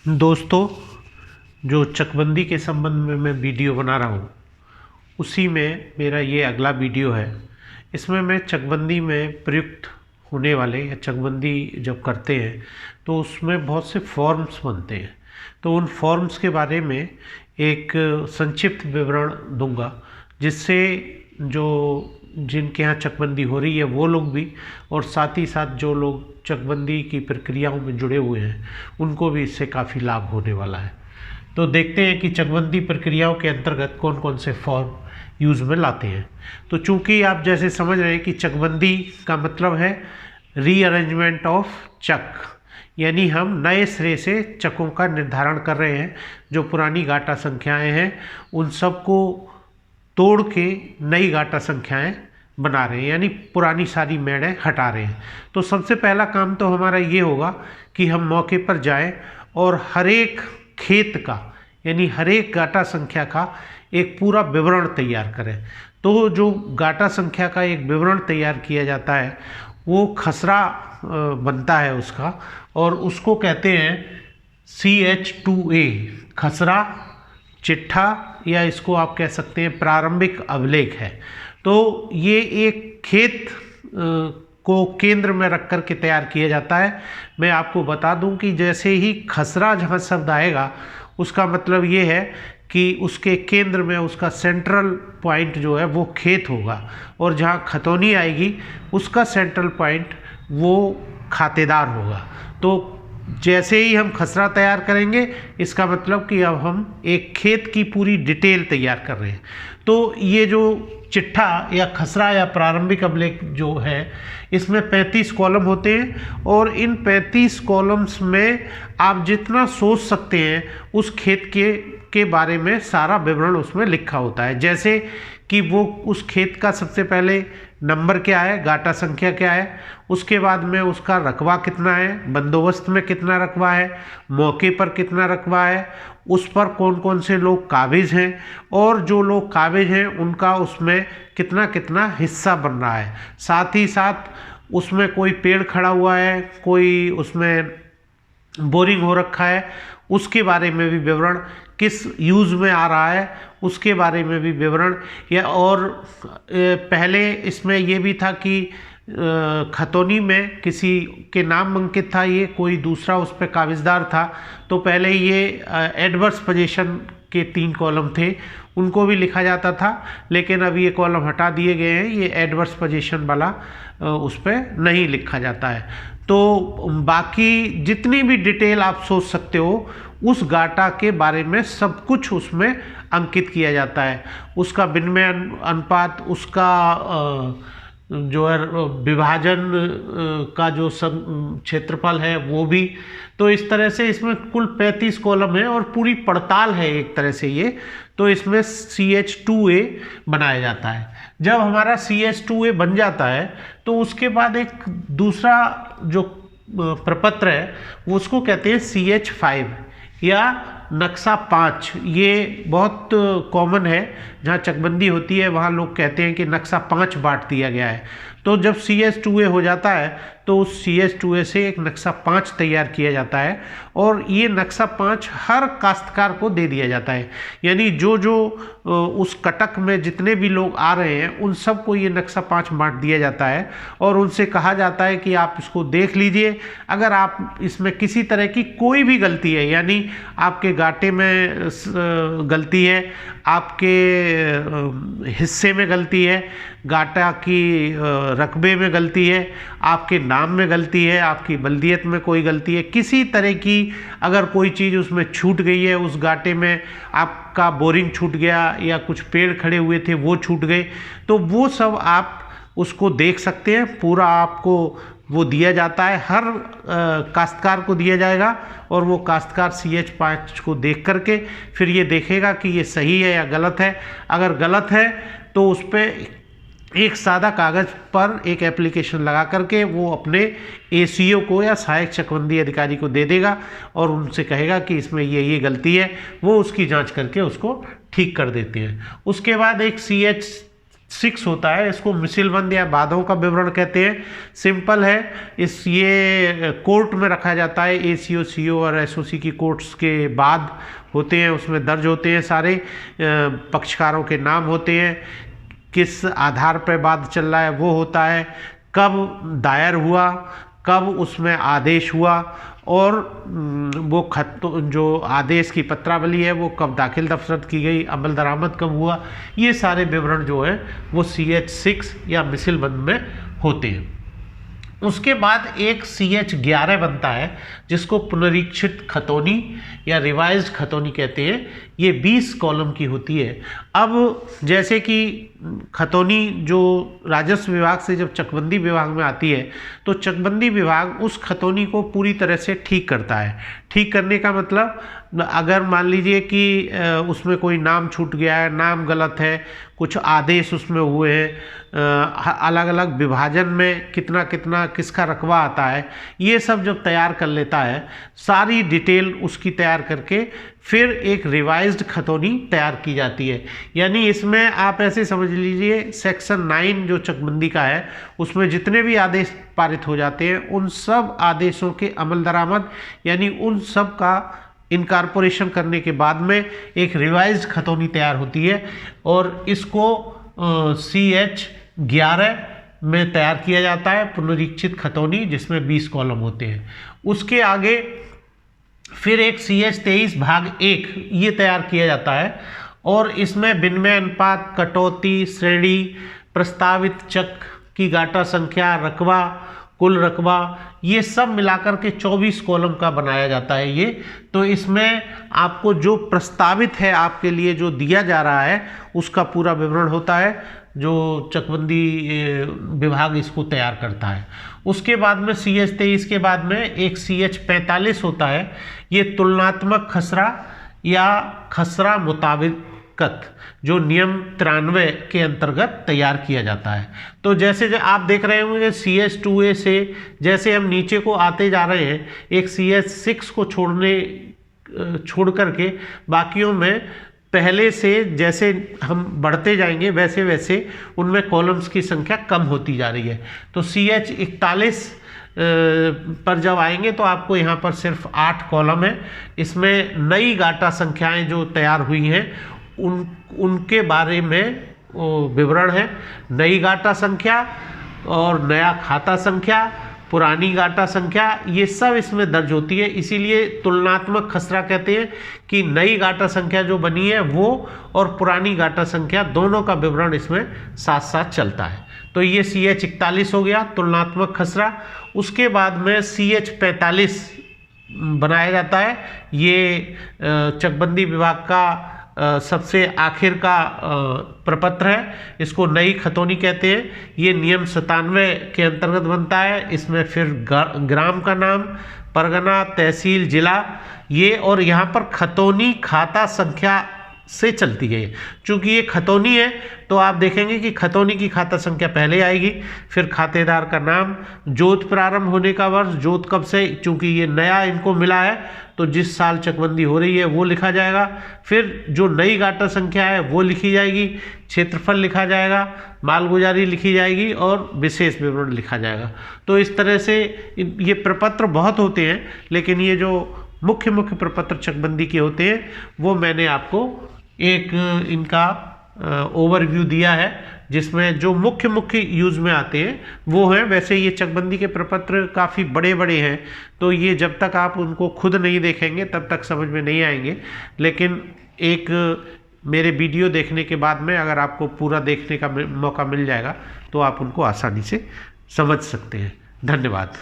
दोस्तों, जो चकबंदी के संबंध में मैं वीडियो बना रहा हूँ उसी में मेरा ये अगला वीडियो है। इसमें मैं चकबंदी में प्रयुक्त होने वाले या चकबंदी जब करते हैं तो उसमें बहुत से फॉर्म्स बनते हैं। तो उन फॉर्म्स के बारे में एक संक्षिप्त विवरण दूंगा, जिससे जो जिनके यहाँ चकबंदी हो रही है वो लोग भी, और साथ ही साथ जो लोग चकबंदी की प्रक्रियाओं में जुड़े हुए हैं उनको भी इससे काफ़ी लाभ होने वाला है। तो देखते हैं कि चकबंदी प्रक्रियाओं के अंतर्गत कौन कौन से फॉर्म यूज़ में लाते हैं। तो चूंकि आप जैसे समझ रहे हैं कि चकबंदी का मतलब है रीअरेंजमेंट ऑफ चक, यानी हम नए सिरे से चकों का निर्धारण कर रहे हैं। जो पुरानी गाटा संख्याएं हैं उन सब को तोड़ के नई गाटा संख्याएं बना रहे हैं, यानी पुरानी सारी मेड़ें हटा रहे हैं। तो सबसे पहला काम तो हमारा ये होगा कि हम मौके पर जाएं और हर एक खेत का, यानी हर एक गाटा संख्या का एक पूरा विवरण तैयार करें। तो जो गाटा संख्या का एक विवरण तैयार किया जाता है वो खसरा बनता है उसका, और उसको कहते हैं CH2A, खसरा, चिट्ठा, या इसको आप कह सकते हैं प्रारंभिक अभिलेख है। तो ये एक खेत को केंद्र में रख कर के तैयार किया जाता है। मैं आपको बता दूं कि जैसे ही खसरा जहाँ शब्द आएगा उसका मतलब ये है कि उसके केंद्र में उसका सेंट्रल पॉइंट जो है वो खेत होगा, और जहाँ खतौनी आएगी उसका सेंट्रल पॉइंट वो खातेदार होगा। तो जैसे ही हम खसरा तैयार करेंगे इसका मतलब कि अब हम एक खेत की पूरी डिटेल तैयार कर रहे हैं। तो ये जो चिट्ठा या खसरा या प्रारंभिक अभिलेख जो है इसमें 35 कॉलम होते हैं, और इन 35 कॉलम्स में आप जितना सोच सकते हैं उस खेत के बारे में सारा विवरण उसमें लिखा होता है। जैसे कि वो उस खेत का सबसे पहले नंबर क्या है, गाटा संख्या क्या है, उसके बाद में उसका रकबा कितना है, बंदोबस्त में कितना रकबा है, मौके पर कितना रकबा है, उस पर कौन कौन से लोग काबिज हैं, और जो लोग काबिज हैं उनका उसमें कितना कितना हिस्सा बन रहा है। साथ ही साथ उसमें कोई पेड़ खड़ा हुआ है, कोई उसमें बोरिंग हो रखा है, उसके बारे में भी विवरण, किस यूज़ में आ रहा है उसके बारे में भी विवरण। या और पहले इसमें ये भी था कि खतौनी में किसी के नाम अंकित था, ये कोई दूसरा उस पर काबिजदार था, तो पहले ये एडवर्स पोजीशन के 3 कॉलम थे उनको भी लिखा जाता था, लेकिन अब ये कॉलम हटा दिए गए हैं, ये एडवर्स पोजीशन वाला उस पर नहीं लिखा जाता है। तो बाकी जितनी भी डिटेल आप सोच सकते हो उस गाटा के बारे में सब कुछ उसमें अंकित किया जाता है। उसका विनिमय अनुपात, उसका जो है विभाजन का जो क्षेत्रफल है वो भी। तो इस तरह से इसमें कुल 35 कॉलम है और पूरी पड़ताल है एक तरह से ये। तो इसमें CH2A बनाया जाता है। जब हमारा CH2A बन जाता है तो उसके बाद एक दूसरा जो प्रपत्र है वो उसको कहते हैं CH5 या नक्शा 5। ये बहुत कॉमन है, जहाँ चकबंदी होती है वहाँ लोग कहते हैं कि नक्शा 5 बांट दिया गया है। तो जब CH2A हो जाता है तो उस CH2A से एक नक्शा 5 तैयार किया जाता है, और ये नक्शा 5 हर काश्तकार को दे दिया जाता है। यानी जो जो उस कटक में जितने भी लोग आ रहे हैं उन सबको ये नक्शा 5 बांट दिया जाता है, और उनसे कहा जाता है कि आप इसको देख लीजिए। अगर आप इसमें किसी तरह की कोई भी गलती है, यानी आपके गाटे में गलती है, आपके हिस्से में गलती है, गाटा की रकबे में गलती है, आपके नाम में गलती है, आपकी बल्दियत में कोई गलती है, किसी तरह की अगर कोई चीज़ उसमें छूट गई है, उस गाटे में आपका बोरिंग छूट गया या कुछ पेड़ खड़े हुए थे वो छूट गए, तो वो सब आप उसको देख सकते हैं। पूरा आपको वो दिया जाता है, हर काश्तकार को दिया जाएगा, और वो काश्तकार CH5 को देख करके फिर ये देखेगा कि ये सही है या गलत है। अगर गलत है तो उस पर एक सादा कागज़ पर एक एप्लीकेशन लगा करके वो अपने ACO को या सहायक चकबंदी अधिकारी को दे देगा, और उनसे कहेगा कि इसमें ये गलती है, वो उसकी जांच करके उसको ठीक कर देते हैं। उसके बाद एक 6 होता है, इसको मिसिलबंद या बादों का विवरण कहते हैं। सिंपल है, ये कोर्ट में रखा जाता है, ACO, CO और SOC की कोर्ट्स के बाद होते हैं, उसमें दर्ज होते हैं सारे पक्षकारों के नाम होते हैं, किस आधार पर वाद चल रहा है वो होता है, कब दायर हुआ, कब उसमें आदेश हुआ, और वो खत जो आदेश की पत्रावली है वो कब दाखिल दफ्तर की गई, अमल दरामद कब हुआ, ये सारे विवरण जो है वो CH6 या मिसिलबंद में होते हैं। उसके बाद एक CH11 बनता है जिसको पुनरीक्षित खतौनी या रिवाइज्ड खतौनी कहते हैं। ये 20 कॉलम की होती है। अब जैसे कि खतौनी जो राजस्व विभाग से जब चकबंदी विभाग में आती है तो चकबंदी विभाग उस खतौनी को पूरी तरह से ठीक करता है। ठीक करने का मतलब, अगर मान लीजिए कि उसमें कोई नाम छूट गया है, नाम गलत है, कुछ आदेश उसमें हुए हैं, अलग अलग विभाजन में कितना कितना किसका रकबा आता है, ये सब जब तैयार कर लेता है, सारी डिटेल उसकी तैयार करके फिर एक रिवाइज्ड खतौनी तैयार की जाती है। यानी इसमें आप ऐसे समझ लीजिए सेक्शन 9 जो चकबंदी का है उसमें जितने भी आदेश पारित हो जाते हैं उन सब आदेशों के अमल दरामद यानी उन सब का इनकॉर्पोरेशन करने के बाद में एक रिवाइज्ड खतौनी तैयार होती है और इसको CH11 में तैयार किया जाता है, पुनरीक्षित खतौनी, जिसमें 20 कॉलम होते हैं। उसके आगे फिर एक CH23 भाग 1 ये तैयार किया जाता है और इसमें विनिमय अनुपात, कटौती, श्रेणी, प्रस्तावित चक की गाटा संख्या, रकबा, कुल रकबा, ये सब मिलाकर के 24 कॉलम का बनाया जाता है ये। तो इसमें आपको जो प्रस्तावित है आपके लिए जो दिया जा रहा है उसका पूरा विवरण होता है जो चकबंदी विभाग इसको तैयार करता है। उसके बाद में CH23 के बाद में एक CH45 होता है, ये तुलनात्मक खसरा या खसरा मुताबिकत जो नियम 93 के अंतर्गत तैयार किया जाता है। तो जैसे आप देख रहे होंगे CH2A से जैसे हम नीचे को आते जा रहे हैं, एक CH6 को छोड़ करके बाकियों में पहले से जैसे हम बढ़ते जाएंगे वैसे वैसे उनमें कॉलम्स की संख्या कम होती जा रही है। तो CH41 पर जब आएंगे तो आपको यहाँ पर सिर्फ 8 कॉलम है। इसमें नई गाटा संख्याएं जो तैयार हुई हैं उनके बारे में विवरण है। नई गाटा संख्या और नया खाता संख्या, पुरानी गाटा संख्या, ये सब इसमें दर्ज होती है। इसीलिए तुलनात्मक खसरा कहते हैं कि नई गाटा संख्या जो बनी है वो और पुरानी गाटा संख्या दोनों का विवरण इसमें साथ साथ चलता है। तो ये CH41 हो गया तुलनात्मक खसरा। उसके बाद में CH45 बनाया जाता है। ये चकबंदी विभाग का सबसे आखिर का प्रपत्र है, इसको नई खतौनी कहते हैं। ये नियम 97 के अंतर्गत बनता है। इसमें फिर ग्राम का नाम, परगना, तहसील, जिला, ये और यहाँ पर खतौनी खाता संख्या से चलती है। चूँकि ये खतौनी है तो आप देखेंगे कि खतौनी की खाता संख्या पहले आएगी, फिर खातेदार का नाम, जोत प्रारंभ होने का वर्ष, जोत कब से, चूँकि ये नया इनको मिला है तो जिस साल चकबंदी हो रही है वो लिखा जाएगा। फिर जो नई गाटा संख्या है वो लिखी जाएगी, क्षेत्रफल लिखा जाएगा, मालगुजारी लिखी जाएगी और विशेष विवरण लिखा जाएगा। तो इस तरह से ये प्रपत्र बहुत होते हैं, लेकिन ये जो मुख्य प्रपत्र चकबंदी के होते हैं वो मैंने आपको एक इनका ओवरव्यू दिया है जिसमें जो मुख्य यूज़ में आते हैं वो हैं। वैसे ये चकबंदी के प्रपत्र काफ़ी बड़े बड़े हैं तो ये जब तक आप उनको खुद नहीं देखेंगे तब तक समझ में नहीं आएंगे, लेकिन एक मेरे वीडियो देखने के बाद में अगर आपको पूरा देखने का मौका मिल जाएगा तो आप उनको आसानी से समझ सकते हैं। धन्यवाद।